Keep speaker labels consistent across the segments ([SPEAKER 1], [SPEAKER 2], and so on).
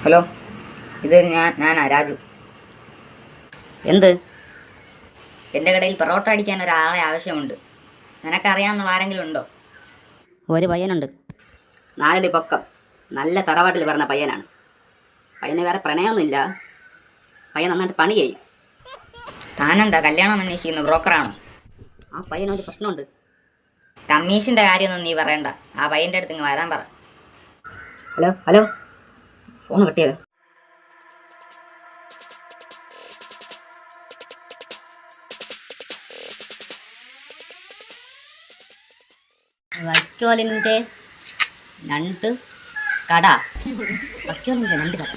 [SPEAKER 1] Hello, ഇത് ഞാനാ രാജു.
[SPEAKER 2] എന്ത്?
[SPEAKER 1] എൻ്റെ കടയിൽ പൊറോട്ട അടിക്കാൻ ഒരാളെ ആവശ്യമുണ്ട്. നിനക്കറിയാവുന്ന ആരെങ്കിലും ഉണ്ടോ?
[SPEAKER 2] ഒരു പയ്യനുണ്ട്, 4 അടി പൊക്കം, നല്ല തറവാട്ടിൽ പറഞ്ഞ പയ്യനാണ്. പയ്യന് വേറെ പ്രണയമൊന്നുമില്ല, പയ്യൻ നന്നായിട്ട് പണി ചെയ്യും.
[SPEAKER 1] താനെന്താ കല്യാണം അന്വേഷിക്കുന്ന ബ്രോക്കറാണോ?
[SPEAKER 2] ആ പയ്യനൊരു പ്രശ്നമുണ്ട്.
[SPEAKER 1] കമ്മീഷൻ്റെ കാര്യമൊന്നും നീ പറയണ്ട, ആ പയ്യൻ്റെ അടുത്ത് ഇങ്ങ് വരാൻ പറ.
[SPEAKER 2] ഹലോ ഹലോ, ഫോൺ കിട്ടിയത്. വൈക്കോലിൻ്റെ ഞണ്ട് കട. വൈക്കോലിൻ്റെ ഞണ്ട് കട.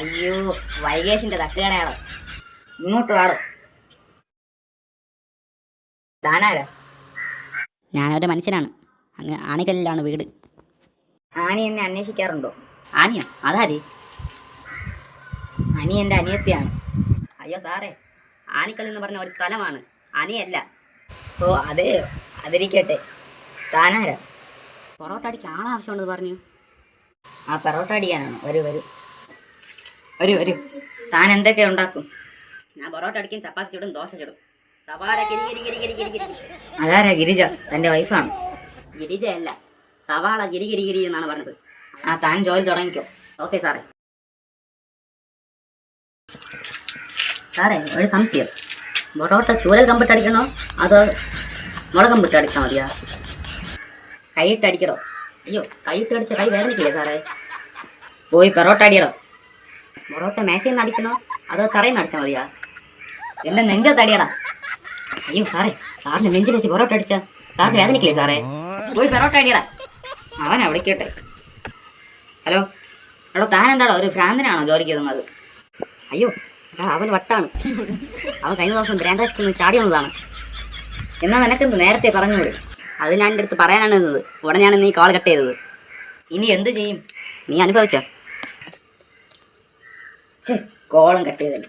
[SPEAKER 1] അയ്യോ, വൈകേഷിൻ്റെ തട്ടുകടയാണോ? ഇങ്ങോട്ട് വാടോ. താനാരാ?
[SPEAKER 2] ഞാനൊരു മനുഷ്യനാണ്, അങ്ങ് ആണിക്കല്ലിലാണ് വീട്.
[SPEAKER 1] ആനി എന്നെ അന്വേഷിക്കാറുണ്ടോ?
[SPEAKER 2] ആനിയോ? അതാരി?
[SPEAKER 1] അനി എൻ്റെ അനിയത്തിയാണ്.
[SPEAKER 2] അയ്യോ സാറേ, ആനിക്കൽ എന്ന് പറഞ്ഞ ഒരു സ്ഥലമാണ്, അനിയല്ല.
[SPEAKER 1] ഓ അതെയോ, അതിരിക്കട്ടെ. താനാരാ?
[SPEAKER 2] പൊറോട്ട അടിക്ക് ആളാവശ്യമുണ്ടെന്ന് പറഞ്ഞു.
[SPEAKER 1] ആ പൊറോട്ട അടിക്കാനാണോ? വരൂ വരൂ
[SPEAKER 2] വരൂ വരൂ.
[SPEAKER 1] താൻ എന്തൊക്കെ ഉണ്ടാക്കും?
[SPEAKER 2] ഞാൻ പൊറോട്ട അടിക്കും, ചപ്പാത്തി ചുടും, ദോശ ചുടും. സവാള ഗിരി ഗിരി ഗിരി ഗിരി ഗിരി ഗിരി.
[SPEAKER 1] അതാരാ ഗിരിജ? തൻ്റെ വൈഫാണ്?
[SPEAKER 2] ഗിരിജയല്ല, സവാള ഗിരി ഗിരി ഗിരി എന്നാണ് പറഞ്ഞത്.
[SPEAKER 1] ആ താൻ ജോലി തുടങ്ങിക്കോ.
[SPEAKER 2] ഓക്കെ സാറേ. സാറേ, ഒരു സംശയം, പൊറോട്ട ചൂരൽ കമ്പിട്ട് അടിക്കണോ അതോ മുളക് കമ്പിട്ട് അടിച്ചാൽ മതിയാ?
[SPEAKER 1] കൈയിട്ടടിക്കടോ.
[SPEAKER 2] അയ്യോ, കൈയിട്ട് അടിച്ച കൈ വേദനിക്കില്ലേ സാറേ?
[SPEAKER 1] പോയി പൊറോട്ട അടിയടോ.
[SPEAKER 2] പൊറോട്ട മേശയിൽ നിന്ന് അടിക്കണോ അതോ തറയിൽ നിന്ന് അടിച്ചാൽ മതിയാ?
[SPEAKER 1] എൻ്റെ നെഞ്ചത്തടിയടാ.
[SPEAKER 2] അയ്യോ സാറേ, സാറിന് നെഞ്ചിൽ വെച്ച് പൊറോട്ട അടിച്ചാൽ സാറിന് വേദനിക്കില്ലേ സാറേ?
[SPEAKER 1] പോയി പൊറോട്ട അടിയടാ. അവനാ വിളിക്കട്ടെ. ഹലോ, എടോ താൻ എന്താടോ ഒരു ഭ്രാന്തനാണോ ജോലിക്ക് തന്നത്?
[SPEAKER 2] അയ്യോ അവൻ വട്ടാണ്, അവൻ കഴിഞ്ഞ ദിവസം ബ്രാൻഡാസ്റ്റിൽ നിന്ന് ചാടി വന്നതാണ്.
[SPEAKER 1] എന്നാ നിനക്കെന്ത് നേരത്തെ പറഞ്ഞുകൂടി?
[SPEAKER 2] അത് ഞാൻ എൻ്റെ അടുത്ത് പറയാനാണ് ഇരുന്നത്, ഉടനെയാണ് നീ കോൾ കട്ട് ചെയ്തത്.
[SPEAKER 1] ഇനി എന്ത് ചെയ്യും?
[SPEAKER 2] നീ അനുഭവിച്ചോ?
[SPEAKER 1] കോളം കട്ട് ചെയ്തല്ലേ.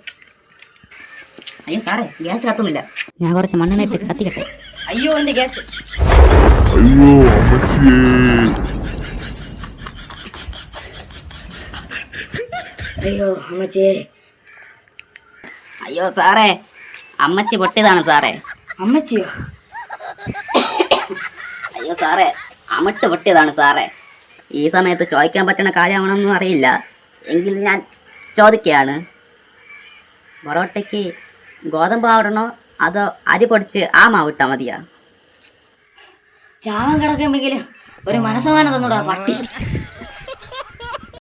[SPEAKER 2] അയ്യോ സാറേ, ഗ്യാസ് കത്തുന്നില്ല, ഞാൻ കുറച്ച് മണ്ണെണ്ണ ഇട്ട് കത്തിക്കട്ടെ.
[SPEAKER 1] അയ്യോ എൻ്റെ ഗ്യാസ്.
[SPEAKER 3] അയ്യോ അമ്മച്ചിയേ.
[SPEAKER 1] അയ്യോ അമ്മച്ചേ.
[SPEAKER 2] അയ്യോ സാറേ, അമ്മച്ചി പൊട്ടിയതാണ് സാറേ.
[SPEAKER 1] അമ്മച്ചിയോ?
[SPEAKER 2] അയ്യോ സാറേ, അമിട്ട് പൊട്ടിയതാണ് സാറേ. ഈ സമയത്ത് ചോദിക്കാൻ പറ്റുന്ന കാര്യമാണെന്നും അറിയില്ല, എങ്കിൽ ഞാൻ ചോദിക്കുകയാണ്. പൊറോട്ടയ്ക്ക് ഗോതമ്പ് മാവിടണോ അതോ അരി പൊടിച്ച് ആ മാവിട്ടാൽ മതിയാ?
[SPEAKER 1] ചാവാൻ കിടക്കുമെങ്കിലും ഒരു മനസ്സമാനം തന്നൂടാ പട്ടി.